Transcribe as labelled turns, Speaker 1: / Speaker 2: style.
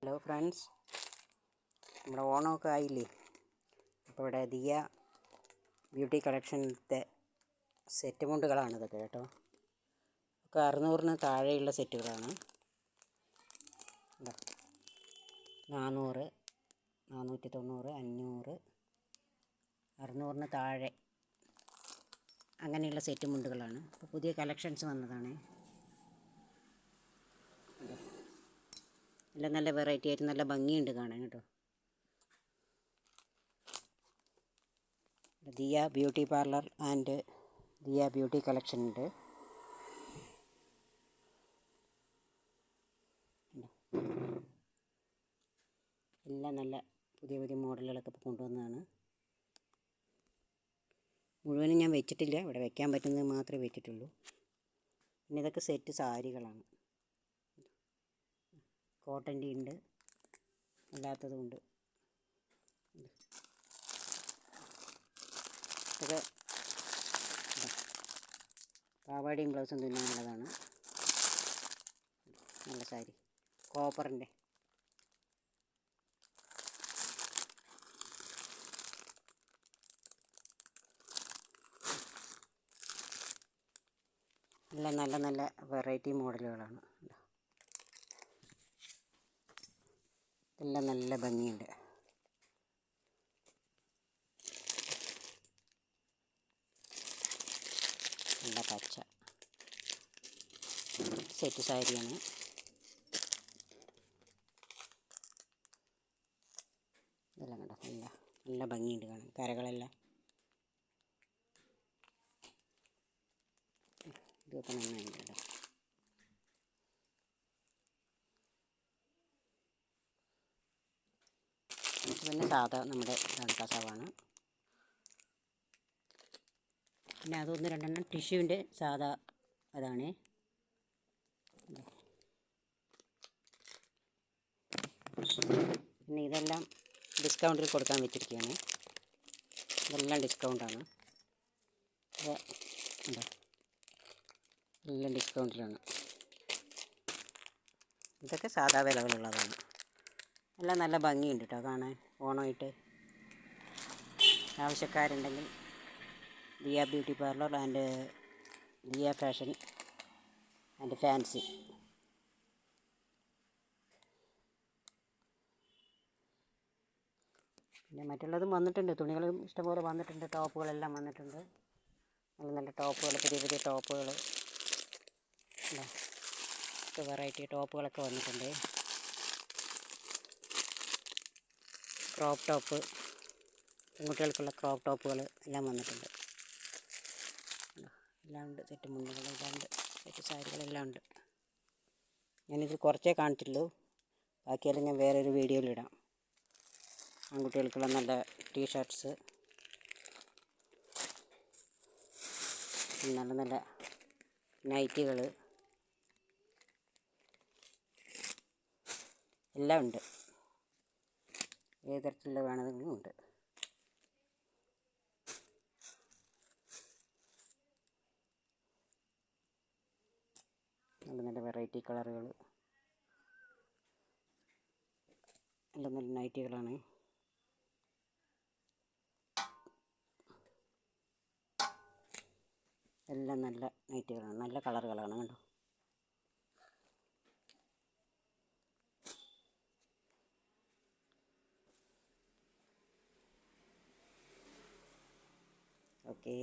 Speaker 1: Hello friends, നമ്മുടെ ഓണമൊക്കെ ആയില്ലേ? അപ്പോൾ ഇവിടെ ദിയ ബ്യൂട്ടി കളക്ഷനിലത്തെ സെറ്റ് മുണ്ടുകളാണിതൊക്കെ കേട്ടോ. ഒക്കെ 600-ന് താഴെയുള്ള സെറ്റുകളാണ്. 400, 490, 500, 600-ന് താഴെ അങ്ങനെയുള്ള സെറ്റ് മുണ്ടുകളാണ്. അപ്പോൾ പുതിയ കളക്ഷൻസ് വന്നതാണ്. എല്ലാം നല്ല വെറൈറ്റി ആയിട്ട് നല്ല ഭംഗിയുണ്ട് കാണാൻ കേട്ടോ. Diya beauty parlour and Diya beauty collection ഉണ്ട്. എല്ലാം നല്ല പുതിയ പുതിയ മോഡലുകളൊക്കെ കൊണ്ടുവന്നതാണ്. മുഴുവനും ഞാൻ വെച്ചിട്ടില്ല, ഇവിടെ വെക്കാൻ പറ്റുന്നത് മാത്രമേ വെച്ചിട്ടുള്ളൂ. പിന്നെ ഇതൊക്കെ സെറ്റ് സാരികളാണ്. കോട്ടൻ്റെ ഉണ്ട്, അല്ലാത്തതുമുണ്ട്. ഇതൊക്കെ പാവാടിയും ബ്ലൗസും തുന്നാനുള്ളതാണ്. നല്ല സാരി, കോപ്പറിൻ്റെ. എല്ലാം നല്ല നല്ല വെറൈറ്റി മോഡലുകളാണ്. എല്ലാം നല്ല ഭംഗിയുണ്ട്. നല്ല പച്ച സെറ്റ് സാരിയാണ്. ഇതെല്ലാം കണ്ടോ, നല്ല നല്ല ഭംഗിയുണ്ട് കാണാൻ. കരകളെല്ലാം ഇതൊക്കെ നന്നായിട്ടുണ്ട് കേട്ടോ. പിന്നെ സാധാ നമ്മുടെ കസവാണ്. പിന്നെ അതൊന്ന് രണ്ടെണ്ണം ടിഷ്യൂവിൻ്റെ സാധാ അതാണ്. പിന്നെ ഇതെല്ലാം ഡിസ്കൗണ്ടിൽ കൊടുക്കാൻ വെച്ചിരിക്കുകയാണ്. ഇതെല്ലാം ഡിസ്കൗണ്ടാണ്. എല്ലാം ഡിസ്കൗണ്ടിലാണ്. ഇതൊക്കെ സാധാ വിലകളുള്ളതാണ്. എല്ലാം നല്ല ഭംഗിയുണ്ട് കേട്ടോ കാണാൻ. ഓണമായിട്ട് ആവശ്യക്കാരുണ്ടെങ്കിൽ Diya beauty parlour and Diya fashion and fancy. പിന്നെ മറ്റുള്ളതും വന്നിട്ടുണ്ട്, തുണികളും ഇഷ്ടംപോലെ വന്നിട്ടുണ്ട്. ടോപ്പുകളെല്ലാം വന്നിട്ടുണ്ട്. നല്ല നല്ല ടോപ്പുകൾ, പുതിയ പുതിയ ടോപ്പുകൾ, വെറൈറ്റി ടോപ്പുകളൊക്കെ വന്നിട്ടുണ്ട്. ക്രോപ്പ് ടോപ്പ്, പെൺകുട്ടികൾക്കുള്ള ക്രോപ്പ് ടോപ്പുകൾ എല്ലാം വന്നിട്ടുണ്ട്. എല്ലാം ഉണ്ട്, സെറ്റ് മുണ്ടുകളെല്ലാം ഉണ്ട്, സെറ്റ് സാരികളെല്ലാം ഉണ്ട്. ഞാനിത് കുറച്ചേ കാണിച്ചിട്ടുള്ളൂ, ബാക്കിയെല്ലാം ഞാൻ വേറൊരു വീഡിയോയിലിടാം. ആൺകുട്ടികൾക്കുള്ള നല്ല ടീഷർട്ട്സ്, നല്ല നല്ല നൈറ്റികൾ എല്ലാം ഉണ്ട്. ഏത് തരത്തിലുള്ള വേണമെങ്കിലും ഉണ്ട്. നല്ല നല്ല വെറൈറ്റി കളറുകൾ, നല്ല നല്ല നൈറ്റികളാണ്. എല്ലാം നല്ല നൈറ്റികളാണ്, നല്ല കളറുകളാണ് കണ്ടോ. ഓക്കേ.